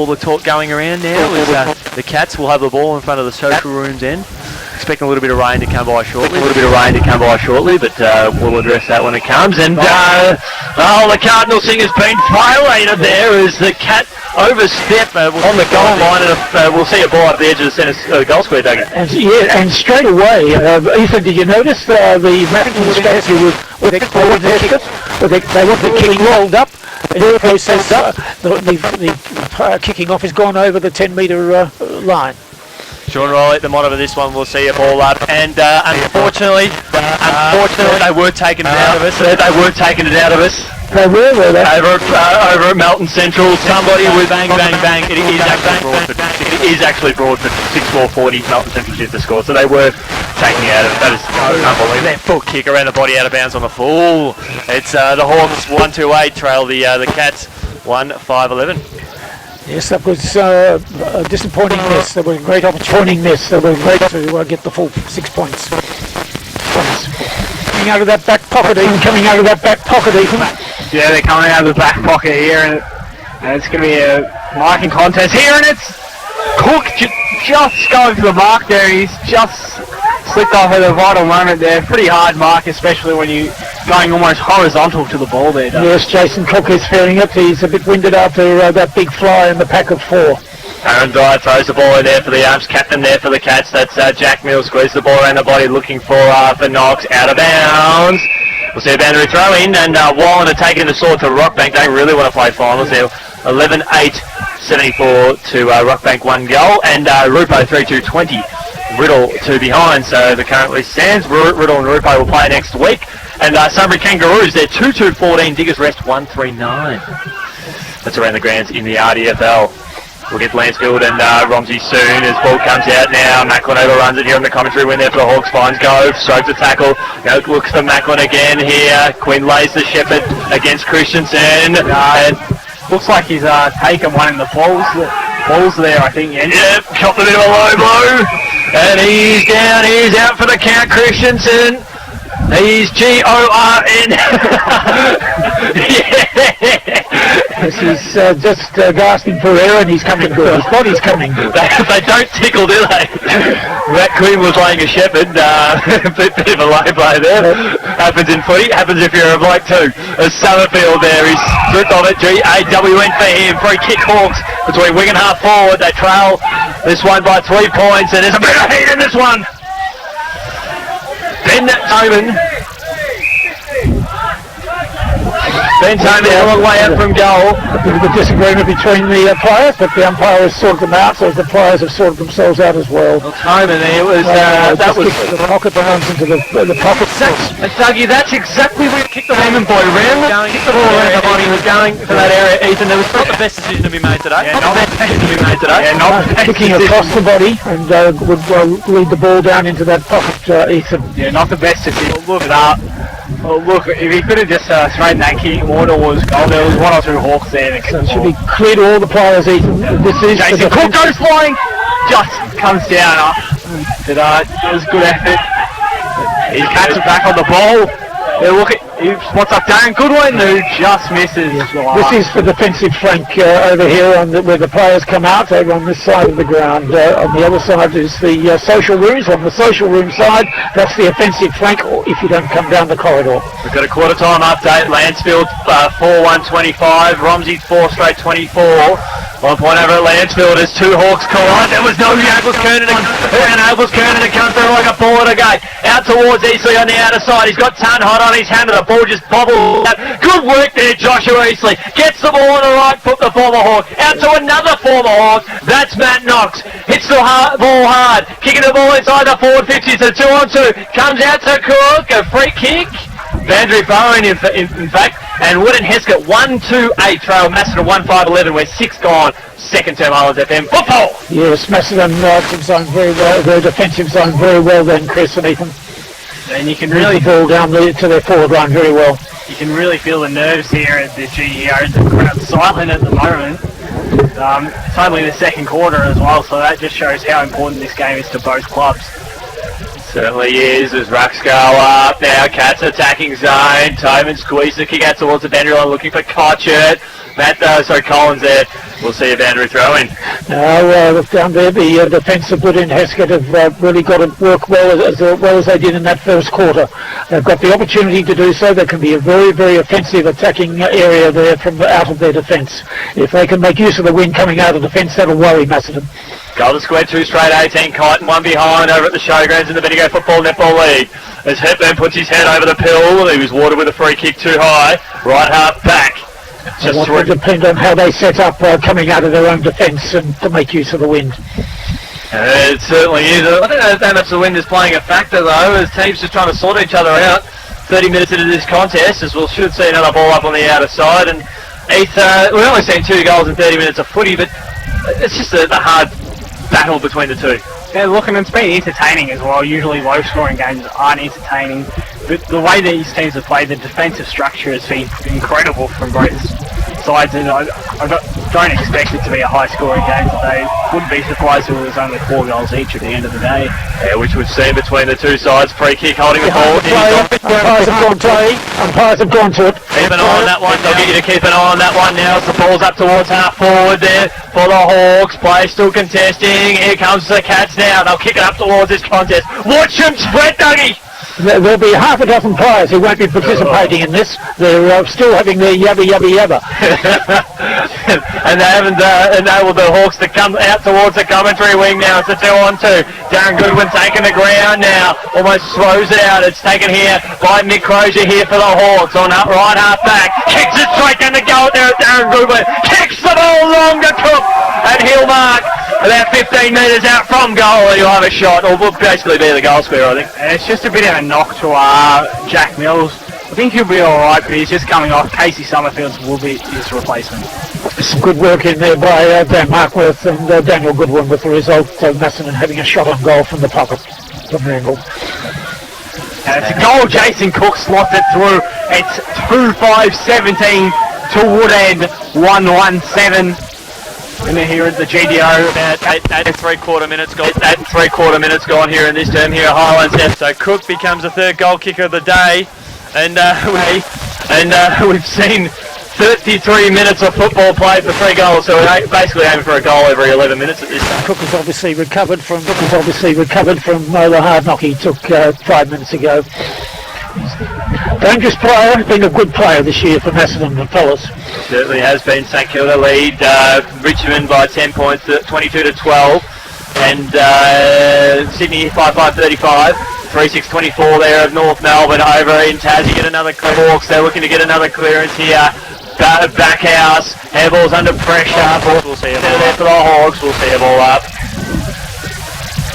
the talk going around now is the Cats will have the ball in front of the social rooms end. Expecting a little bit of rain to come by shortly. But we'll address that when it comes. And the Cardinal singer's been violated there as the Cat overstep on the goal line, and we'll see a ball up the edge of the centre goal square, Dougie. And straight away, Ethan, did you notice the Macedon strategy with Woodend-Hesket? They want the kicking rolled up, and in the process, the kicking off has gone over the 10-metre line. Sean Riley at the monitor of this one, we'll see a ball up, and unfortunately they were taking it out of us. They were there. Over at Melton Central, somebody with bang. It is actually Broadford 6-4-40. Melton Central shoot the score, so they were taking it out of it. That is unbelievable. That full kick around the body out of bounds on the full. It's the Hawks 1-2-8 trail the Cats 1-5-11. Yes, that was a disappointing miss. There was a great opportunity miss. They were great to get the full 6 points. Coming out of that back pocket, Ethan. yeah, they're coming out of the back pocket here, and it's going to be a marking contest here, and it's Cook just going for the mark there. He's just slipped off at a vital moment there. Pretty hard mark, especially when you're going almost horizontal to the ball there. Yes, Jason Cook is feeling it. He's a bit winded after that big fly in the pack of 4. Aaron Dyer throws the ball in there for the Arms, captain there for the Cats. That's Jack Mills, squeezes the ball around the body, looking for Knox, out of bounds. We'll see a boundary throw in, and Wallen are taking the sword to Rockbank. They really want to play finals there. 11-8-74 to Rockbank 1 goal, and Rupo 3-2-20. Riddle 2 behind, so the currently stands. Riddle and Rupo will play next week. And Sunbury Kangaroos, they're 2-2-14. Diggers Rest 1-3-9. That's around the grounds in the RDFL. We'll get Lansfield and Romsey soon as ball comes out now. Macklin overruns it here on the commentary win there for the Hawks. Finds Gove, strokes a tackle. Looks for Macklin again here. Quinn lays the Shepherd against Christensen. And Looks like he's taken one in the balls there, I think. Yep, chopped a bit of a low blow. And he's down. He's out for the count, Christensen. He's G-O-R-N. Yes, he's just gasping for air, and he's coming good. His body's coming good. They don't tickle, do they? That Queen was laying a Shepherd. Bit of a low blow there. Happens in footy. Happens if you're a bloke too. As Summerfield there, he's stripped of it. G-A-W-N for him. Free kick Hawks between wing and half forward. They trail this one by 3 points, and there's a bit of heat in this one. Ben Toman a long way out from goal. A bit of a disagreement between the players, but the umpire has sorted them out, so the players have sorted themselves out as well. Toman there was that was the pocket bounds into the pocket. Dougie, that's exactly where he kicked the Raymond boy around. Kicked the ball around the body. He was going for that area. Ethan, there was Not the best decision to be made today. Kicking across the body and would lead the ball down into that pocket, Ethan. Yeah, not the best decision. Look, if he could have just straightened that kick more towards goal, there was 1 or 2 Hawks there. So it should be clear to all the players, Ethan. This is Jason Cook goes flying, just comes down. It was good effort. His Cats are back on the ball. He spots up Darren Goodwin, who just misses. This is the defensive flank over here where the players come out over on this side of the ground. On the other side is the social rooms. On the social room side, that's the offensive flank, or if you don't come down the corridor. We've got a quarter time update. Lansfield 4-1-25. Romsey 4 straight 24. 1 point over at Lansfield as two Hawks collide. There was no Enables Kernan to come through like a ball at a gate. Out towards Eastley on the outer side. He's got Tan hot on his hand and the ball just bobbled out. Good work there, Joshua Eastley. Gets the ball on the right foot, the former Hawk. Out to another former Hawk. That's Matt Knox. Hits the ball hard. Kicking the ball inside the forward 50. It's a 2-on-2. Comes out to Cook. A free kick. Vandry Bowen in fact, and Woodend-Hesket 1-2-8 trail Macedon 1-5-11. We're 6 gone. Second term Highlands FM football. Yes, Macedon zone very well. Their defensive zone very well then, Chris and Ethan. And you can really the ball down to their forward line very well. You can really feel the nerves here at the GEO. The crowd's silent at the moment. It's only the second quarter as well, so that just shows how important this game is to both clubs. Certainly is, as rucks go up now. Cats attacking zone. Toman squeezes the kick out towards the boundary line looking for Cotchett. Collins there. We'll see a boundary throw in. Now, down there, the defence of Woodend-Hesket have really got to work well as they did in that first quarter. They've got the opportunity to do so. There can be a very, very offensive attacking area there from out of their defence. If they can make use of the wind coming out of defence, that'll worry Macedon. Golden Square 2 straight 18. Kyneton 1 behind over at the Showgrounds in the Bendigo Football Netball League. As Hepburn puts his head over the pill, he was watered with a free kick too high. Right half back. It will depend on how they set up coming out of their own defence and to make use of the wind. It certainly is. I don't know how much the wind is playing a factor though, as teams just trying to sort each other out. 30 minutes into this contest, as we should see another ball up on the outer side. And we've only seen 2 goals in 30 minutes of footy, but it's just a hard battle between the two. Yeah, look, and it's been entertaining as well. Usually low-scoring games aren't entertaining, but the way that these teams have played, the defensive structure has been incredible from both sides, and I don't expect it to be a high-scoring game today. Wouldn't be surprised if it was only 4 goals each at the end of the day. Yeah, which we've seen between the two sides. Free kick holding the ball. Umpires have gone to it. Keep an eye on that one. They'll get you to keep an eye on that one now as the ball's up towards half forward there for the Hawks. Play still contesting. Here comes the Cats now. They'll kick it up towards this contest. Watch them spread, Dougie! There'll be half a dozen players who won't be participating in this. They're still having their yabba yabba yabba. And they haven't enabled the Hawks to come out towards the commentary wing now. It's a 2-on-2. Darren Goodwin taking the ground now. Almost slows it out. It's taken here by Mick Crozier here for the Hawks on up right half back. Kicks it straight down the goal there at Darren Goodwin. Kicks the ball long to Cook. And he'll mark about 15 metres out from goal, and he'll have a shot, or will basically be the goal square, I think. And it's just a bit of a knock to Jack Mills. I think he'll be alright, but he's just coming off. Casey Summerfield will be his replacement. Some good work in there by Dan Markworth and Daniel Goodwin, with the result of Macedon having a shot on goal from the pocket, from the angle. And it's a goal. Jason Cook slots it through. It's 2-5-17 to Woodend 1-1-7. And they're here at the GDO. About 8 3/4 minutes gone. 8 3/4 minutes gone here in this term here at Highlands. So Cook becomes the third goal kicker of the day, and we've seen 33 minutes of football played for 3 goals. So we're basically aiming for a goal every 11 minutes at this time. Cook has obviously recovered from the hard knock he took 5 minutes ago. Dangerous player, been a good player this year for Macedon and fellas. Certainly has been. St Kilda lead Richmond by 10 points, 22-12, and Sydney 5-5-35. 3-6-24 there of North Melbourne over in Tassie. Get another Hawks. They're looking to get another clearance here. Backhouse. Handball's under pressure. We'll see a ball there for the Hawks. We'll see a ball up.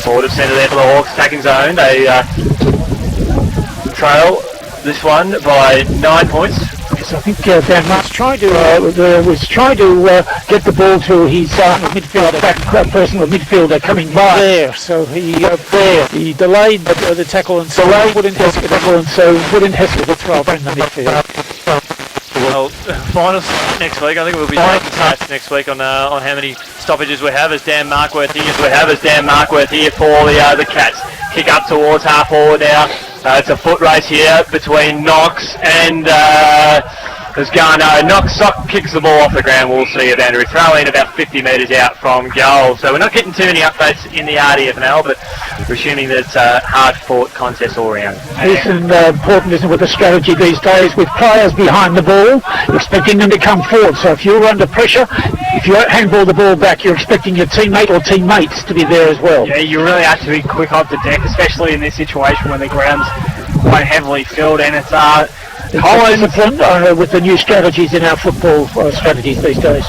Forward of centre there for the Hawks. Attacking zone. They trail this one by 9 points. Yes, I think Dan Mark's trying to get the ball to his midfielder, back personal midfielder coming by there. So he delayed the tackle, and so Woodend-Hesket tackle, and so Woodend-Hesket will throw up in the midfield. Well, final next week. I think we'll be taking stats next week on how many stoppages we have as Dan Markworth here. For the Cats. Kick up towards half forward now. It's a foot race here between Knox and Knox kicks the ball off the ground. We'll see it, Andrew. Throw in about 50 metres out from goal. So we're not getting too many updates in the RDFNL, but we're assuming that it's a hard-fought contest all round. It's important, isn't it, with the strategy these days, with players behind the ball, expecting them to come forward. So if you're under pressure, if you handball the ball back, you're expecting your teammate or teammates to be there as well. Yeah, you really have to be quick off the deck, especially in this situation when the ground's quite heavily filled, and it's discipline with the new strategies in our football strategies these days.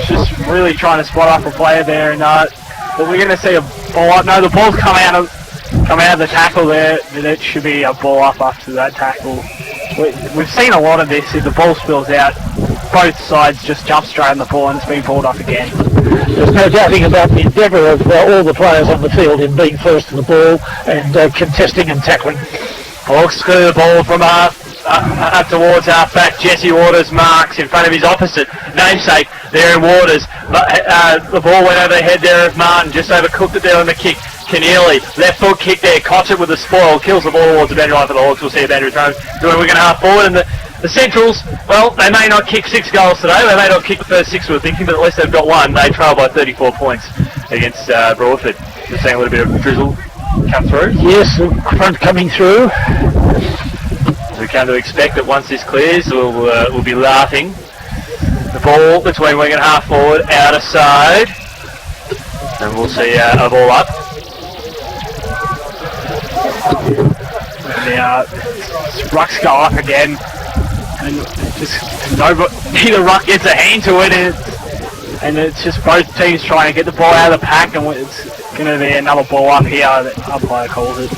just really trying to spot up a player there, and but we're going to see a ball up. No, the ball's come out of the tackle there. It should be a ball up after that tackle. We've seen a lot of this. If the ball spills out, both sides just jump straight on the ball, and it's been pulled off again. There's no doubting about the endeavour of all the players on the field in being first to the ball and contesting and tackling. Hawks screw the ball from up towards half back. Jesse Waters marks in front of his opposite namesake there in Waters. The ball went over the head there of Martin, just overcooked it there on the kick. Keneally, left foot kick there, caught it with the spoil, kills the ball towards the boundary line for the Hawks. We'll see a boundary throw doing Wigan half forward, and the Centrals, well, they may not kick 6 goals today, they may not kick the first 6 we're thinking, but at least they've got one. They trail by 34 points against Broadford. Just seeing a little bit of drizzle come through. Yes, the front coming through. We come to expect that once this clears, we'll be laughing. The ball between wing and half forward, out of side, and we'll see a ball up. And the rucks go up again, and just neither ruck gets a hand to it, and it's just both teams trying to get the ball out of the pack, and it's going to be another ball up here. The umpire calls it.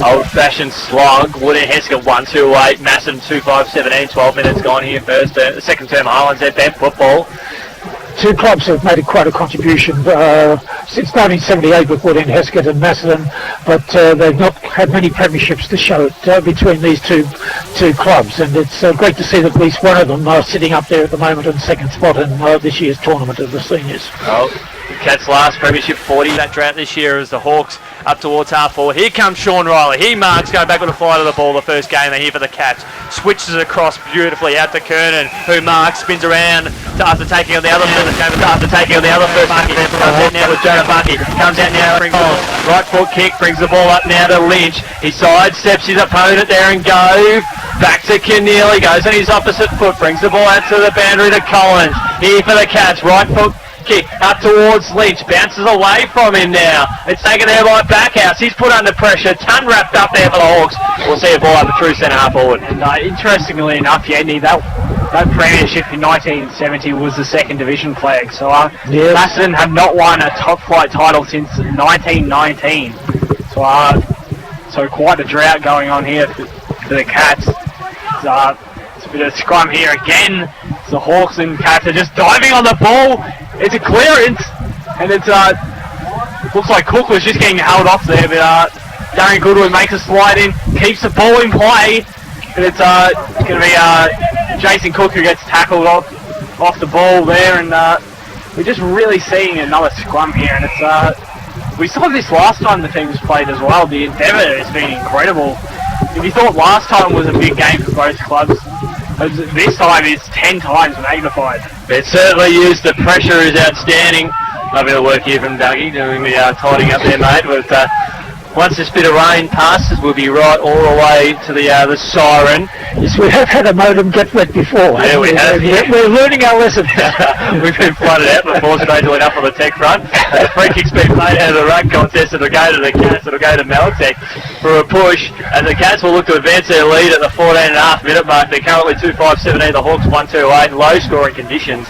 Old-fashioned slog. Woodend-Hesket 1-2-8, Macedon 2-5-17, 12 minutes gone here first. The second term Highlands FM football. Two clubs have made quite a contribution since 1978 with Woodend-Hesket and Macedon, but they've not had many premierships to show it between these two clubs, and it's great to see that at least one of them are sitting up there at the moment in second spot in this year's tournament of the seniors. Oh, Cats last premiership 40. That drought this year as the Hawks up towards half forward. Here comes Sean Riley. He marks, going back with a fly to the ball. The first game they here for the Cats. Switches across beautifully out to Kernan, who marks, spins around after taking on the other first game. After taking on the other first Bunky. Comes out now with Jonah Bunky. Comes out now, brings on. Right foot kick, brings the ball up now to Lynch. He sidesteps his opponent there and goes back to Keneally. Goes on his opposite foot, brings the ball out to the boundary to Collins. Here for the Cats. Right foot kick up towards Lynch, bounces away from him now. It's taken there by Backhouse. He's put under pressure. Ton wrapped up there for the Hawks. We'll see a ball up a true centre half forward. And interestingly enough, Yanni, that premiership in 1970 was the second division flag. So Macedon have not won a top flight title since 1919. So quite a drought going on here for the Cats. It's a bit of scrum here again. The Hawks and Cats are just diving on the ball. It's a clearance, and it's looks like Cook was just getting held off there, but Darren Goodwin makes a slide in, keeps the ball in play, and it's going to be Jason Cook who gets tackled off the ball there, and we're just really seeing another scrum here, and it's we saw this last time the teams played as well. The endeavour has been incredible. If you thought last time was a big game for both clubs, this time is 10 times magnified. It certainly is. The pressure is outstanding. Lovely to work here from Dougie, doing the tidying up there, mate. But once this bit of rain passes, we'll be right all the way to the siren. Yes, we have had a modem get wet before. Yeah, we have. We're learning our lesson. We've been flooded out before, strangely enough, on the tech front. The free kick's been played out of the rug contest. It'll go to the Cats. It'll go to Meltec for a push. And the Cats will look to advance their lead at the 14.5 minute mark. They're currently 2-5-17. The Hawks 1-2-8. Low scoring conditions.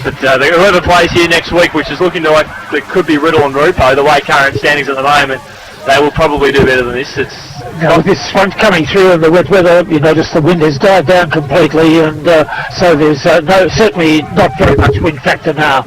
But whoever plays here next week, which is looking like it could be Riddle and Rupo, the way current standings at the moment, they will probably do better than this. With this front coming through and the wet weather, you notice the wind has died down completely, and so there's certainly not very much wind factor now.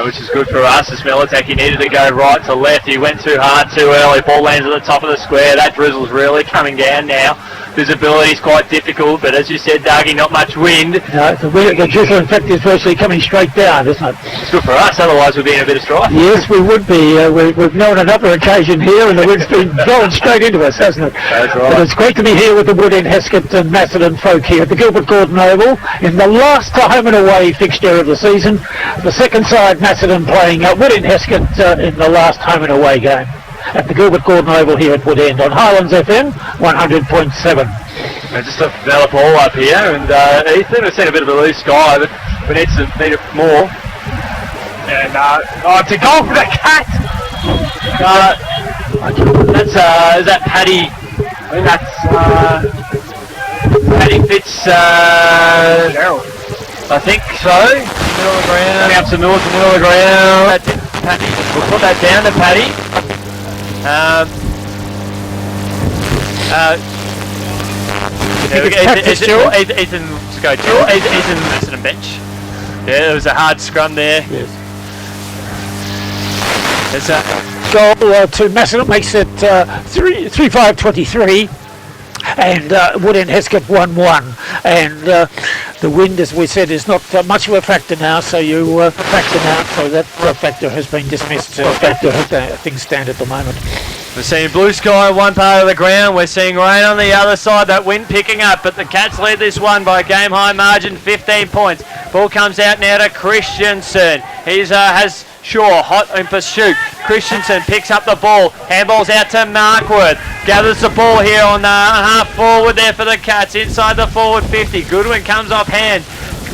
Which is good for us. As Melitech, he needed to go right to left. He went too hard too early. Ball lands at the top of the square. That drizzle's really coming down now. visibility is quite difficult, but as you said, Dougie, not much wind. No, the drizzle, in fact, is virtually coming straight down, isn't it? It's good for us, otherwise we'd be in a bit of strife. Yes, we would be. We've known another occasion here, and the wind's been blowing straight into us, hasn't it? That's right. But it's great to be here with the Woodend-Hesket and Macedon folk here at the Gilbert Gordon Oval in the last home and away fixture of the season. The second side, Macedon playing Woodend-Hesket in the last home and away game at the Gilbert Gordon Oval here at Woodend on Highlands FM 100.7. Just a develop all up here, and Ethan, we've seen a bit of a loose sky, but we need it more. And it's a goal for the Cats. That's is that Paddy? I think that's Paddy Fitz. I think so. Middle of the ground. Coming up to north, middle of the ground. That's it, Paddy. We'll put that down to Paddy. Ethan's go to Ethan Macedon bench. Yeah, there was a hard scrum there. Yes. There's a Goal to Macedon makes it 3-5-23. And Woodend-Hesket 1-1, and the wind, as we said, is not much of a factor now. So you factor out, so that factor has been dismissed. Factor things stand at the moment. We're seeing blue sky on one part of the ground. We're seeing rain on the other side. That wind picking up, but the Cats lead this one by a game high margin, 15 points. Ball comes out now to Christensen. He's has Shaw hot in pursuit. Christensen picks up the ball. Handballs out to Markworth. Gathers the ball here on the half forward there for the Cats inside the forward 50. Goodwin comes off hand.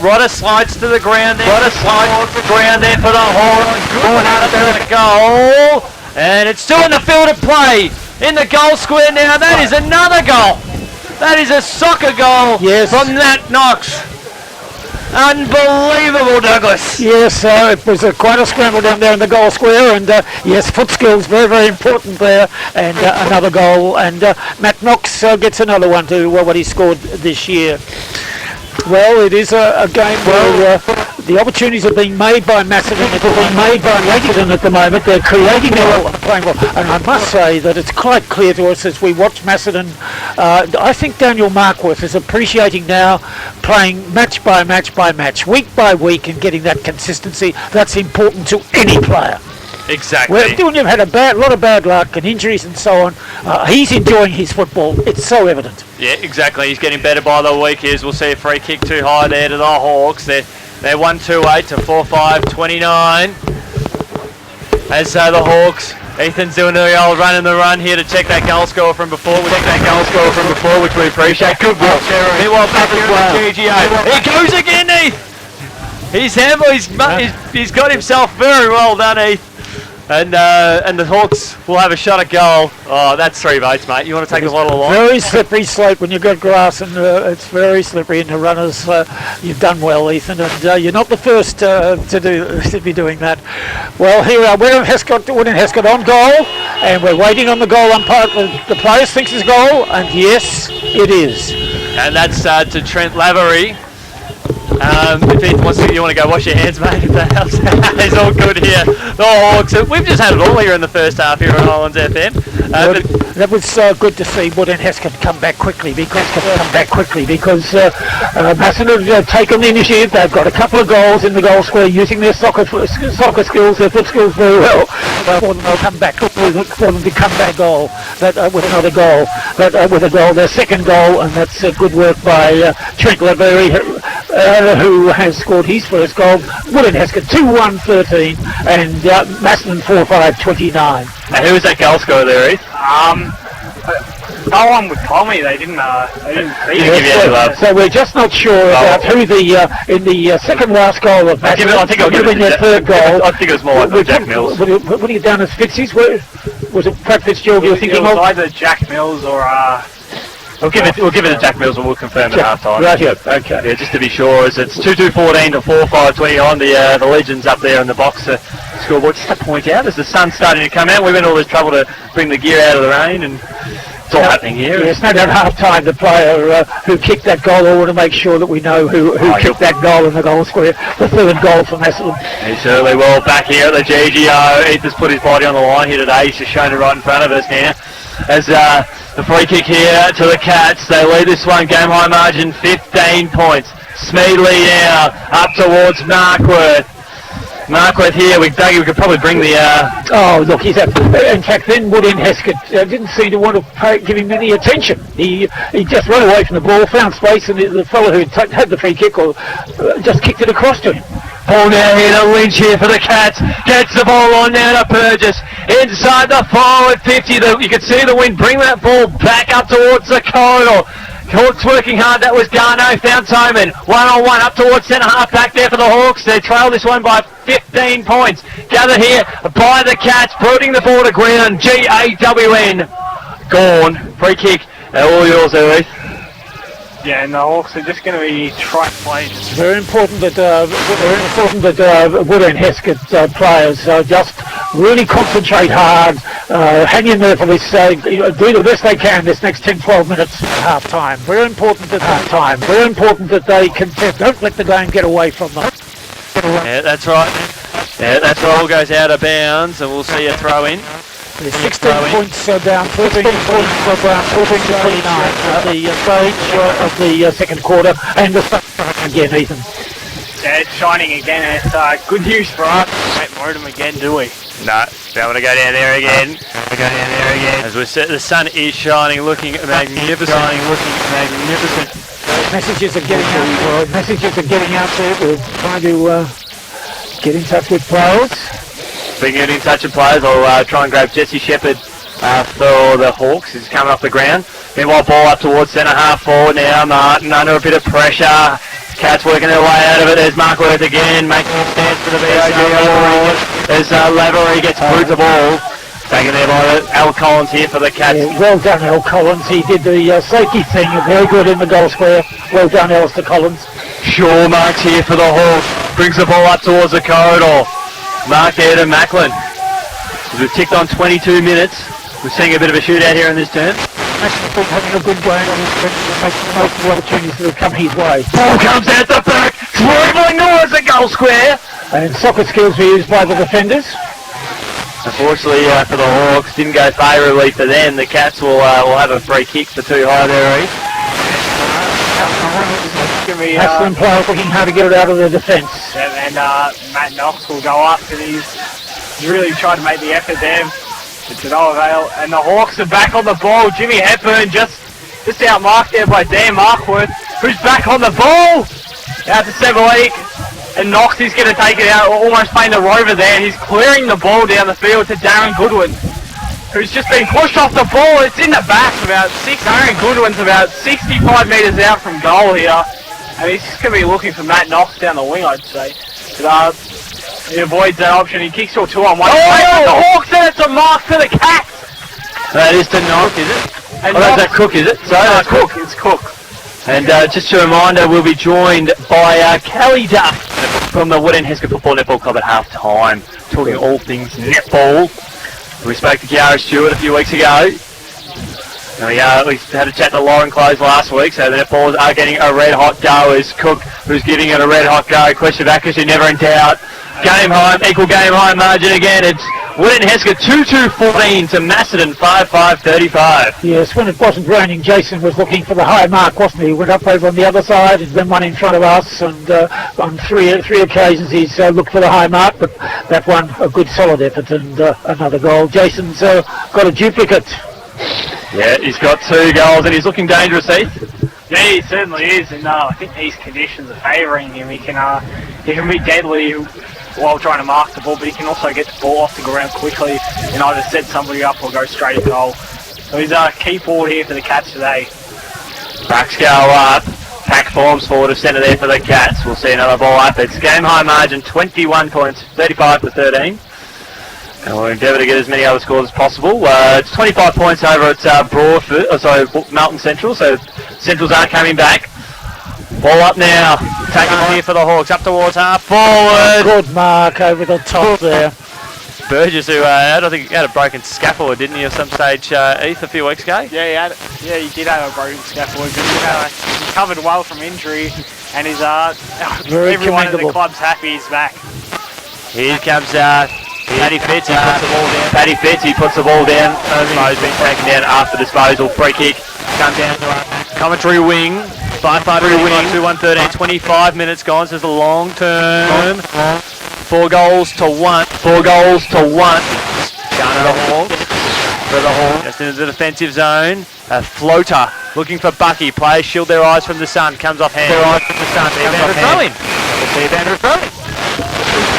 Rodder slides to the ground there. Rodder slides to the ground there for the Hawks. Goodwin out of the goal. And it's still in the field of play. In the goal square now. That is another goal. That is a soccer goal from Nat Knox. Unbelievable, Douglas. Yes, it was quite a scramble down there in the goal square, and yes, foot skills very, very important there, and another goal, and Matt Knox gets another one to what he scored this year. Well, it is a game where the opportunities are being made by Macedon, it's being made by Macedon at the moment. They're creating their playing well, and I must say that it's quite clear to us as we watch Macedon. I think Daniel Markworth is appreciating now playing match by match by match, week by week, and getting that consistency. That's important to any player. Exactly. Well, you've had a lot of bad luck and injuries and so on. He's enjoying his football. It's so evident. Yeah, exactly. He's getting better by the week. As we'll see a free kick too high there to the Hawks. They're 1-2-8 to 4-5-29. As the Hawks, Ethan's doing the old run in the run here to check that goal score from before. Which we appreciate. Good work, Sarah. Meanwhile, back here at the GGO. He goes again, Heath. He's got himself very well done, Heath. And the Hawks will have a shot at goal. Oh, that's 3 votes, mate. You want to take a lot of line? Very slippery slope when you've got grass, and it's very slippery in the runners. You've done well, Ethan, and you're not the first to be doing that. Well, here we are. Woodend-Hesket on goal, and we're waiting on the goal umpire. The players thinks it's goal, and yes, it is. And that's to Trent Lavery. If Ethan wants to, you want to go wash your hands, mate, if that helps. It's all good here. The Hawks, we've just had it all here in the first half here on Highlands FM. That was good to see Woodend-Hesket come back quickly because Macedon have taken the initiative. They've got a couple of goals in the goal square using their soccer skills, their foot skills very well. For them to come back, goal with another goal, with a goal, their second goal, and that's good work by Trent Lavery, who has scored his first goal. Woodend-Hesket 2-1-13 and Macedon 4-5-29. And who was that goal scorer there, Heath? No one would tell me. They didn't see it. So we're just not sure about who in the second last goal of Macedon. I think I'll give it their third goal. I think it was more like Jack Mills. What are you down as Fitzies? Was it Brad Fitzgerald you were thinking it was of? either Jack Mills or We'll give it to Jack Mills and we'll confirm at half time. Right here. Okay. Yeah, just to be sure, as it's 2-2-14 to 4-5-20 on the Legion's up there in the box to scoreboard. Just to point out, as the sun's starting to come out, we went all this trouble to bring the gear out of the rain, and it's all happening here. Yes, no doubt half time the player who kicked that goal, I want to make sure that we know who kicked that goal in the goal square, the third goal for Macedon. He certainly will. Back here at the GGO, Heath has put his body on the line here today. He's just shown it right in front of us now. as the free kick here to the Cats. They lead this one, game high margin 15 points. Smeedley now up towards Markworth. Markworth here, Dougie, we could probably bring the... Oh, look, he's in fact, then Woodend-Hesket didn't seem to want to give him any attention. He just ran away from the ball, found space, and the fellow who had the free kick just kicked it across to him. Ball now here to Lynch here for the Cats. Gets the ball on now to Burgess. Inside the forward 50. You can see the wind bring that ball back up towards the corridor. Hawks working hard, that was Garno, found Toman, one-on-one up towards centre half, back there for the Hawks. They trail this one by 15 points. Gather here by the Cats, putting the ball to ground, G-A-W-N. Gone, free kick, all yours there, Heath. Yeah, and the Hawks are just going to be trying to play. It's very important that Woodend-Hesket players just really concentrate hard, hang in there for this, do the best they can this next 10-12 minutes at half time. Very important at half time. Very important that they contest. Don't let the game get away from them. Yeah, that's right. Yeah, that's right. Ball goes out of bounds, and we'll see a throw in. There's 16 points down, 13 points down, 14 to 29 at the stage of the second quarter, and the again, Ethan. Yeah, it's shining again, and it's good news for us. Don't worry them again, do we? No, don't want to go down there again. As we said, the sun is shining, looking magnificent. Messages are getting out. There. We're trying to get in touch with players. Being in touch with players, I'll try and grab Jesse Shepherd for the Hawks. He's coming off the ground. Meanwhile, ball up towards centre half forward now. Martin under a bit of pressure. Cats working their way out of it. There's Markworth again, making a stance for the VOG award. There's Lavery gets through the ball. Taken there by Al Collins here for the Cats. Yeah, well done, Al Collins. He did the safety thing. Very good in the goal square. Well done, Alistair Collins. Shaw marks here for the Hawks. Brings the ball up towards the corridor. Mark there to Macklin. We've ticked on 22 minutes. We're seeing a bit of a shootout here in this turn. Macklin having a good game on his bench to make the most of the opportunities that have come his way. Ball comes out the back, dribbling towards the goal square. And soccer skills were used by the defenders. Unfortunately for the Hawks, didn't go favourably for them. The Cats will have a free kick for too high there, Reece. Excellent players looking hard to get it out of their defence. And Matt Knox will go up, and he's really tried to make the effort there. It's no avail. And the Hawks are back on the ball. Jimmy Hepburn just outmarked there by Dan Markworth, who's back on the ball. Out to Sevalik. And Knox is going to take it out, almost playing the rover there. He's clearing the ball down the field to Darren Goodwin, who's just been pushed off the ball. It's in the back, Darren Goodwin's about 65 metres out from goal here. And he's just going to be looking for Matt Knox down the wing, I'd say. But, he avoids that option. He kicks to a 2-on-1. Oh! The Hawks, and it's a mark for the Cats. That is to Knox, is it? And that's Cook, is it? So that's Cook. It's Cook. And just a reminder, we'll be joined by Kelly Duff from the Woodend-Hesket Football Netball Club at half-time, talking all things netball. We spoke to Kiara Stewart a few weeks ago. And we had a chat to Lauren Close last week, so the netballers are getting a red-hot go as Cook, who's giving it a red-hot go. Question back because you're never in doubt. Game high, equal game high margin again. It's Woodend-Hesket 2-2-14 to Macedon 5-5-35. Yes, when it wasn't raining, Jason was looking for the high mark, wasn't he? He went up over on the other side and then one in front of us, and on three occasions he's looked for the high mark, but that one a good solid effort and another goal. Jason's got a duplicate. Yeah, he's got 2 goals and he's looking dangerous, Heath. Yeah, he certainly is, and I think these conditions are favouring him. He can be deadly while trying to mark the ball, but he can also get the ball off the ground quickly and either set somebody up or go straight to goal. So he's a key forward here for the Cats today. Backs go up. Pack forms forward of centre there for the Cats. We'll see another ball up. It's game high margin, 21 points, 35-13. And we'll endeavour to get as many other scores as possible. It's 25 points over at Melton Central, so Centrals aren't coming back. Ball up now. Taking on here for the Hawks, up towards half forward. Good mark over the top there. Burgess, who I think he had a broken scapula, didn't he, at some stage, Heath, a few weeks ago? Yeah, he did have a broken scapula, but he recovered well from injury, and he's everyone at the club's happy he's back. Here comes Paddy Fitz, he puts the ball down. Paddy Fitz, he puts the ball down. Mo's been taken down after disposal. Free kick comes down to Commentary wing. By far 2-1-13, 25 minutes gone, so it's a long term. 4 goals to 1. 4 goals to 1. Down to the Hawks. For the Hawks. Just into the defensive zone. A floater looking for Bucky. Players shield their eyes from the sun. Comes off hand. Their eyes from the sun. Throw-in.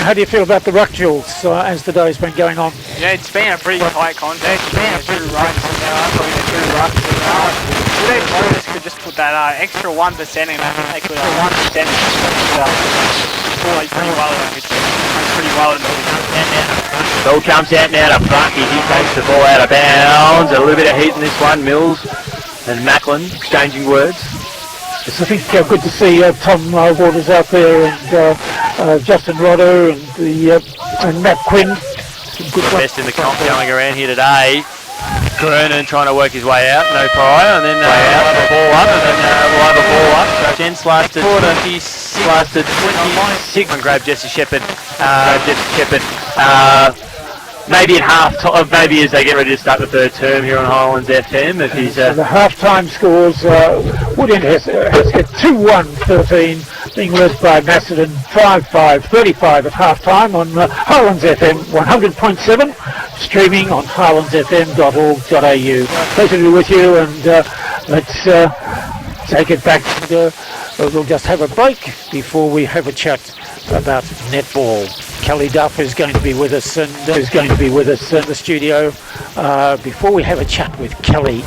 How do you feel about the ruck duels as the day's been going on? Yeah, it's been a pretty tight contest. It's been a few rucks. Woodend Voters could just put that extra 1% in. I think they could 1% always pretty well in the Ball comes out now to Bucky. He takes the ball out of bounds. A little bit of heat in this one. Mills and Macklin exchanging words. It's, I think, good to see Tom Waters out there and Justin Rodder and Matt Quinn. Some good Best in the comp going around here today. Gernon trying to work his way out, no prior, and then we'll have a ball up, and then we'll have a ball up. Gents lasted 26, and grab Jesse Shepherd. Maybe at half time, maybe as they get ready to start the third term here on Highlands FM. If he's So the half-time scores, Woodend-Hesket 2-1-13, being led by Macedon 5-5-35 at half-time on Highlands FM 100.7, streaming on highlandsfm.org.au. Pleasure to be with you, and let's take it back. We'll just have a break before we have a chat about netball. Kelly Duff is going to be with us in the studio. Before we have a chat with Kelly,